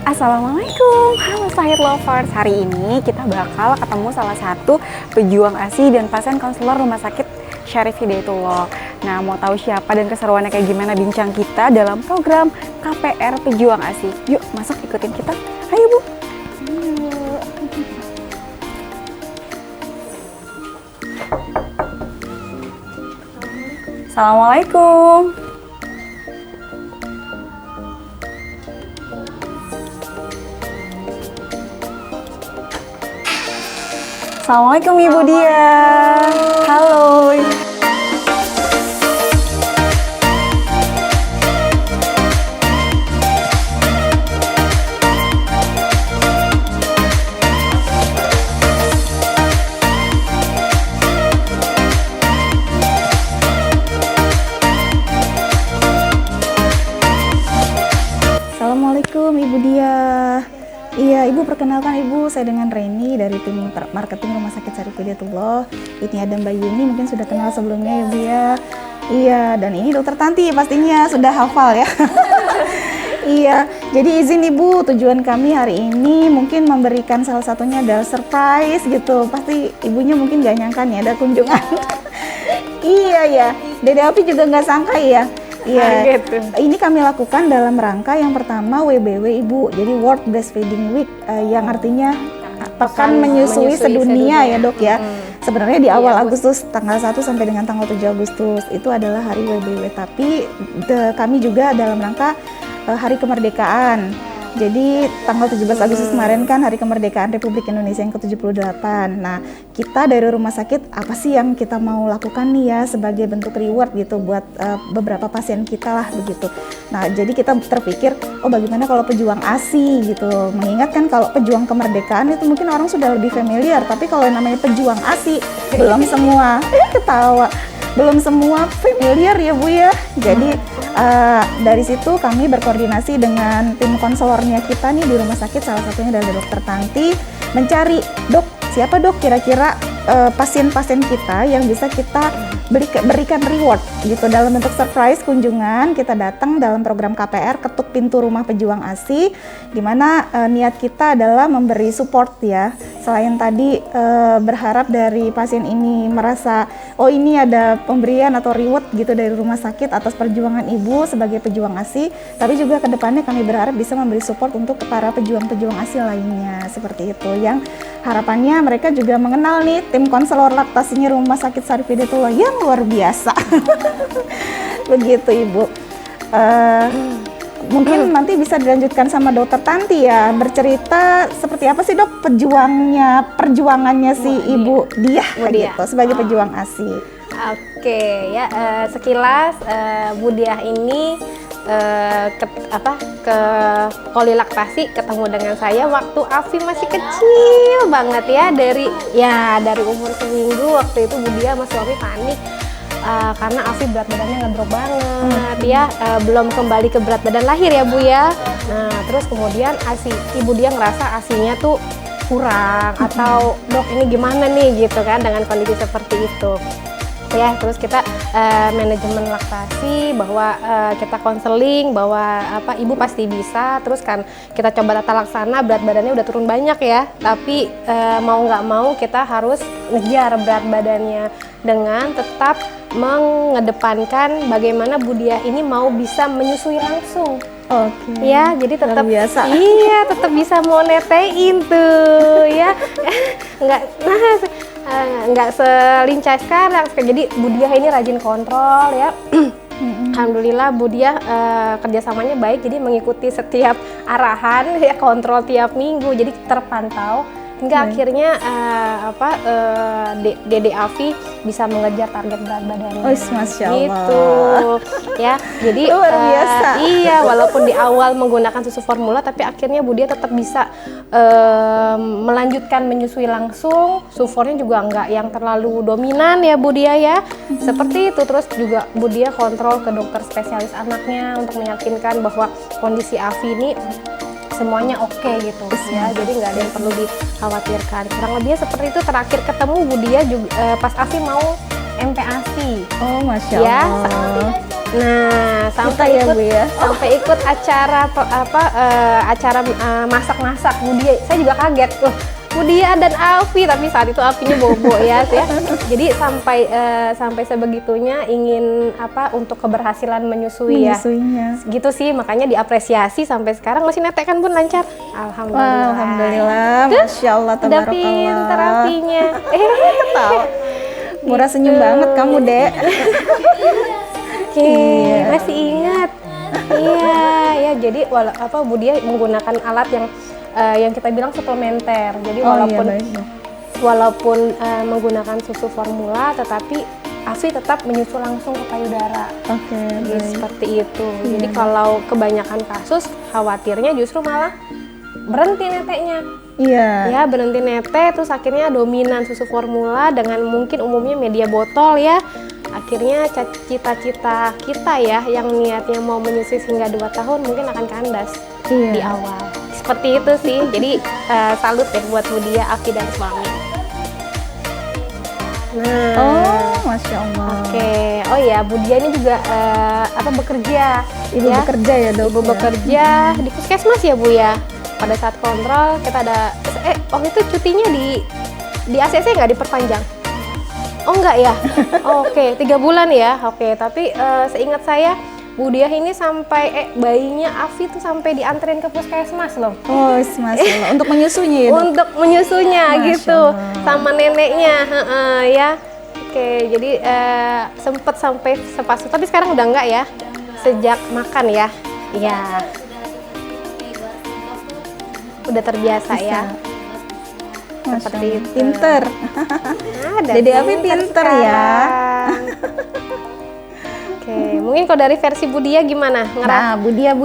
Assalamualaikum, halo Sahid Lovers. Hari ini kita bakal ketemu salah satu pejuang ASI dan pasien konselor Rumah Sakit Syarif Hidayatullah. Nah, mau tahu siapa dan keseruannya kayak gimana bincang kita dalam program KPR Pejuang ASI? Yuk, masuk ikutin kita. Ayo Bu. Assalamualaikum. Assalamualaikum Ibu Dia. Halo. Assalamualaikum Ibu Dia. Iya, Ibu perkenalkan Ibu, saya dengan Reni dari tim marketing Rumah Sakit Syarif Hidayatullah. Ini ada Mbak Yuni, mungkin sudah kenal sebelumnya ya Bu ya. Iya, dan ini Dokter Tanti pastinya sudah hafal ya. Iya, jadi izin Ibu, tujuan kami hari ini mungkin memberikan salah satunya adalah surprise gitu. Pasti Ibunya mungkin gak nyangka nih ada kunjungan. Iya ya, Dede Api juga nggak sangka ya. Iya, gitu. Ini kami lakukan dalam rangka yang pertama WBW Ibu, jadi World Breastfeeding Week, yang artinya pekan menyusui sedunia ya Dok ya. Sebenarnya di awal Agustus, tanggal 1 sampai dengan tanggal 7 Agustus, itu adalah hari WBW, tapi kami juga dalam rangka Hari Kemerdekaan. Jadi tanggal 17 Agustus kemarin kan Hari Kemerdekaan Republik Indonesia yang ke-78. Nah, kita dari rumah sakit apa sih yang kita mau lakukan nih ya sebagai bentuk reward gitu buat beberapa pasien kita lah begitu. Nah, jadi kita terpikir, oh bagaimana kalau pejuang ASI gitu. Mengingat kan kalau pejuang kemerdekaan itu mungkin orang sudah lebih familiar, tapi kalau yang namanya pejuang ASI belum semua ketawa. Belum semua familiar ya Bu ya. Jadi dari situ kami berkoordinasi dengan tim konselornya kita nih di rumah sakit, salah satunya adalah Dokter Tanti, mencari Dok, siapa Dok kira-kira pasien-pasien kita yang bisa kita berikan reward gitu dalam bentuk surprise kunjungan. Kita datang dalam program KPR Ketuk Pintu Rumah Pejuang ASI, di mana niat kita adalah memberi support ya. Selain tadi berharap dari pasien ini merasa oh ini ada pemberian atau reward gitu dari rumah sakit atas perjuangan Ibu sebagai pejuang ASI, tapi juga kedepannya kami berharap bisa memberi support untuk para pejuang-pejuang ASI lainnya seperti itu, yang harapannya mereka juga mengenal nih tim konselor laktasinya Rumah Sakit Syarif Hidayatullah yang luar biasa. Begitu Ibu. Mungkin nanti bisa dilanjutkan sama Dokter Tanti ya, bercerita seperti apa sih Dok perjuangannya si Ibu Dia gitu sebagai pejuang ASI. Oke ya, sekilas Bu Diah ini ke poli laktasi ketemu dengan saya waktu Afi masih kecil banget ya, dari umur seminggu. Waktu itu Bu Diah sama suami panik karena Afi berat badannya ngedrop banget ya, belum kembali ke berat badan lahir ya Bu ya. Nah terus kemudian Ibu Diah ngerasa ASI-nya tuh kurang atau Dok ini gimana nih gitu kan dengan kondisi seperti itu. Ya, terus kita manajemen laktasi bahwa kita konseling bahwa Ibu pasti bisa. Terus kan kita coba tata laksana, berat badannya udah turun banyak ya, tapi mau nggak mau kita harus ngejar berat badannya dengan tetap mengedepankan bagaimana Bu Diah ini mau bisa menyusui langsung. Oke. Ya, jadi tetap biasa. Iya, tetap bisa mau netein tuh ya. Nggak selincah sekarang. Jadi Bu Diah ini rajin kontrol ya. Alhamdulillah Bu Diah kerjasamanya baik, jadi mengikuti setiap arahan ya, kontrol tiap minggu, jadi terpantau hingga akhirnya Dede Afi bisa mengejar target berat badannya. Masya Allah. Gitu ya. Jadi luar biasa. Iya, walaupun di awal menggunakan susu formula, tapi akhirnya Bu Diah tetap bisa melanjutkan menyusui langsung. Sufornya juga nggak yang terlalu dominan ya Bu Diah ya. Seperti itu. Terus juga Bu Diah kontrol ke dokter spesialis anaknya untuk meyakinkan bahwa kondisi Afi ini semuanya oke gitu ya, jadi nggak ada yang perlu dikhawatirkan. Kurang lebih seperti itu. Terakhir ketemu Bu Diah juga pas Afi mau MPASI. Oh, Masya ya, Allah. Nah, sampai ya, ikut Bu, ya? sampai ikut acara acara masak-masak Budia. Saya juga kaget loh. Budia dan Alfi, tapi saat itu Alfinya bobo ya. Jadi sampai sebegitunya ingin untuk keberhasilan menyusui ya. Menyusuinya. Gitu sih, makanya diapresiasi sampai sekarang masih netek kan Bun, lancar. Alhamdulillah. Wah, alhamdulillah. Masya Allah, Udah tabarakallah. pinter Alfinya. Tahu. Murah senyum banget kamu, Dek. Oke, masih ingat. Iya, ya jadi Budia menggunakan alat yang kita bilang suplementer. Jadi walaupun menggunakan susu formula, tetapi ASI tetap menyusu langsung ke payudara. Oke, seperti itu. Jadi kalau kebanyakan kasus, khawatirnya justru malah berhenti neteknya. Iya. Ya, berhenti netek, terus akhirnya dominan susu formula dengan mungkin umumnya media botol ya. Akhirnya cita-cita kita ya yang niatnya mau menyusui hingga 2 tahun mungkin akan kandas di awal. Seperti itu sih. Jadi salut deh buat Budia, Afi dan suami. Nah, Masya Allah. Oke. Oh ya, Budia ini juga bekerja. Ibu bekerja ya, Dok? Ibu bekerja di puskesmas ya, Bu ya. Pada saat kontrol kita ada waktu itu cutinya di ACC nggak diperpanjang? Oh enggak ya? Oke, 3 bulan ya. Oke, tapi seingat saya Budia ini sampai bayinya Afi tuh sampai dianterin ke puskesmas loh. Oh, Masya Allah. Untuk menyusunya ya, Dok? Untuk menyusunya gitu, Allah. sama neneknya, ya. Oke, jadi sempet sampai sepasu, tapi sekarang udah enggak ya, sejak makan ya. Iya. Udah terbiasa ya. Seperti itu. Pinter. Dede Afi pinter ya. Oke, mungkin kalau dari versi Budia gimana? Nah, Budia,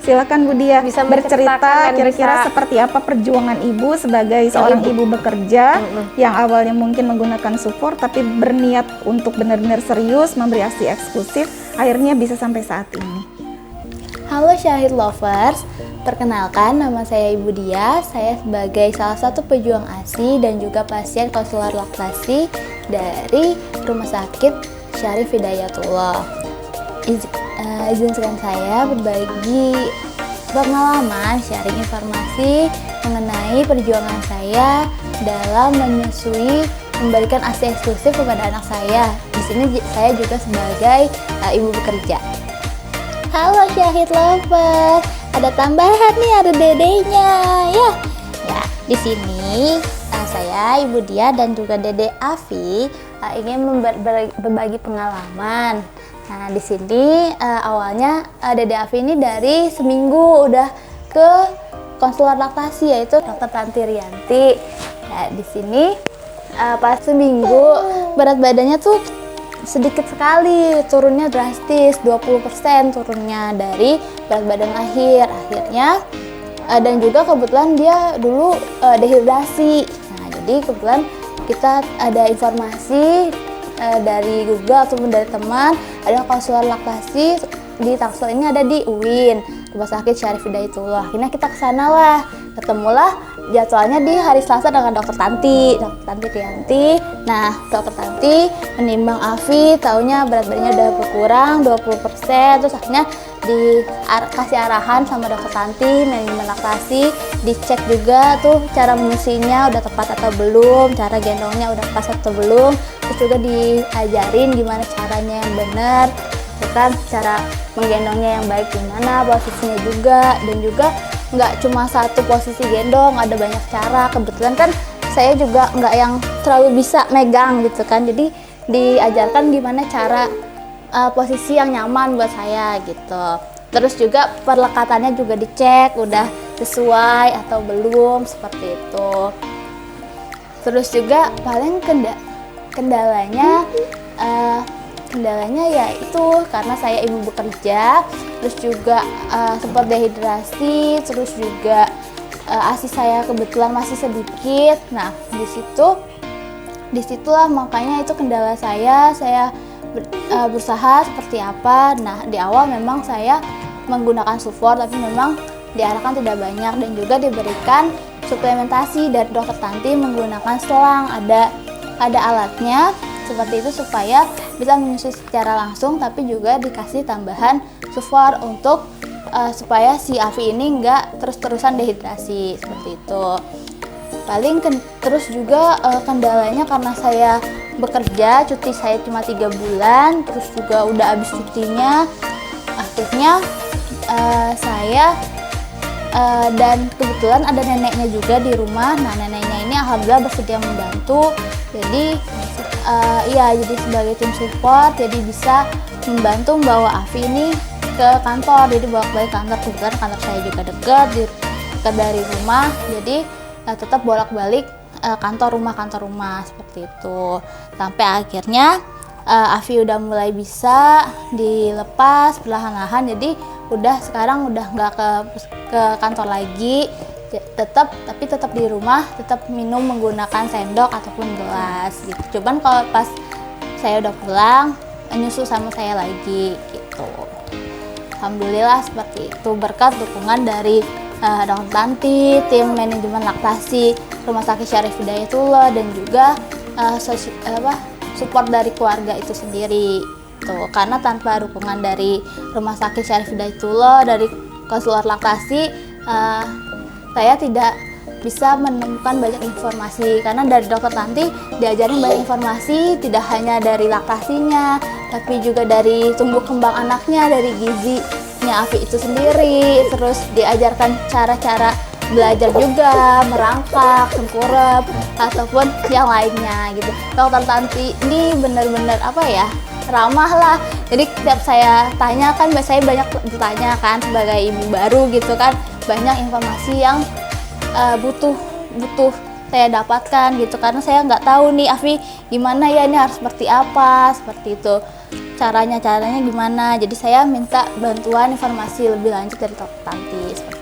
silakan Budia bisa bercerita kira-kira seperti apa perjuangan ibu sebagai seorang ibu bekerja yang awalnya mungkin menggunakan support tapi berniat untuk benar-benar serius memberi ASI eksklusif, akhirnya bisa sampai saat ini. Halo Syahid Lovers, perkenalkan nama saya Ibu Dia. Saya sebagai salah satu pejuang ASI dan juga pasien konselor laktasi dari Rumah Sakit Syarif Hidayatullah. Izinkan saya berbagi pengalaman, sharing informasi mengenai perjuangan saya dalam menyusui, memberikan ASI eksklusif kepada anak saya. Di sini saya juga sebagai ibu bekerja. Halo Syahid Lovers, ada tambahan nih, ada dedenya ya. Di sini saya Ibu Dia dan juga Dede Afi ingin berbagi pengalaman. Nah, di sini awalnya Dede Afi ini dari seminggu udah ke konselor laktasi yaitu Dr. Tanti Rianti. Nah, di sini pas seminggu berat badannya tuh sedikit sekali, turunnya drastis, 20% turunnya dari berat badan akhirnya dan juga kebetulan dia dulu dehidrasi. Nah, jadi kebetulan kita ada informasi dari Google ataupun dari teman, ada konselor laktasi di Tangsel ini ada di UIN, Rumah Sakit Syarif Hidayatullah. Akhirnya kita kesana lah, ketemulah jadwalnya di hari Selasa dengan Dr. Tanti Rianti. Nah, Dr. Tanti menimbang Afi, taunya berat badannya udah berkurang 20%, terus akhirnya dikasih arahan sama Dr. Tanti manajemen laktasi, dicek juga tuh cara menyusuinya udah tepat atau belum, cara gendongnya udah pas atau belum, terus juga diajarin gimana caranya yang benar, kan cara menggendongnya yang baik gimana, posisinya juga, dan juga nggak cuma satu posisi gendong, ada banyak cara. Kebetulan kan saya juga nggak yang terlalu bisa megang gitu kan, jadi diajarkan gimana cara posisi yang nyaman buat saya gitu. Terus juga perlekatannya juga dicek udah sesuai atau belum, seperti itu. Terus juga paling kendalanya ya itu karena saya ibu bekerja, terus juga sempat dehidrasi, terus juga ASI saya kebetulan masih sedikit. Nah, disitulah makanya itu kendala saya berusaha seperti apa. Nah, di awal memang saya menggunakan support, tapi memang diarahkan tidak banyak, dan juga diberikan suplementasi dari Dr. Tanti menggunakan selang, ada alatnya seperti itu supaya bisa menyusui secara langsung, tapi juga dikasih tambahan sufor untuk supaya si Afi ini nggak terus-terusan dehidrasi seperti itu. Paling terus juga kendalanya karena saya bekerja, cuti saya cuma 3 bulan, terus juga udah habis cutinya, akhirnya saya dan kebetulan ada neneknya juga di rumah. Nah, neneknya ini alhamdulillah bersedia membantu. Jadi jadi sebagai tim support, jadi bisa membantu membawa Afi ini ke kantor. Jadi bolak-balik kantor, kebetulan kantor saya juga dekat dari rumah. Jadi tetap bolak-balik kantor rumah seperti itu. Sampai akhirnya Afi udah mulai bisa dilepas perlahan-lahan, jadi sekarang udah nggak ke kantor lagi, tapi tetap di rumah, tetap minum menggunakan sendok ataupun gelas gitu. Cuman kalau pas saya udah pulang, nyusu sama saya lagi gitu. Alhamdulillah seperti itu, berkat dukungan dari Dr. Tanti, tim manajemen laktasi Rumah Sakit Syarif Hidayatullah, dan juga support dari keluarga itu sendiri tuh. Karena tanpa dukungan dari Rumah Sakit Syarif Hidayatullah, dari konselor laktasi, saya tidak bisa menemukan banyak informasi. Karena dari Dokter Tanti diajarin banyak informasi, tidak hanya dari laktasinya, tapi juga dari tumbuh kembang anaknya, dari gizinya Afi itu sendiri. Terus diajarkan cara-cara belajar juga, merangkak, tengkurap, ataupun yang lainnya gitu. Dokter Tanti ini benar-benar ramah lah. Jadi setiap saya tanya kan, saya banyak bertanya kan sebagai ibu baru gitu kan, banyak informasi yang butuh saya dapatkan gitu, karena saya nggak tahu nih Afi gimana ya, ini harus seperti apa, seperti itu caranya gimana. Jadi saya minta bantuan informasi lebih lanjut dari Dokter Tanti.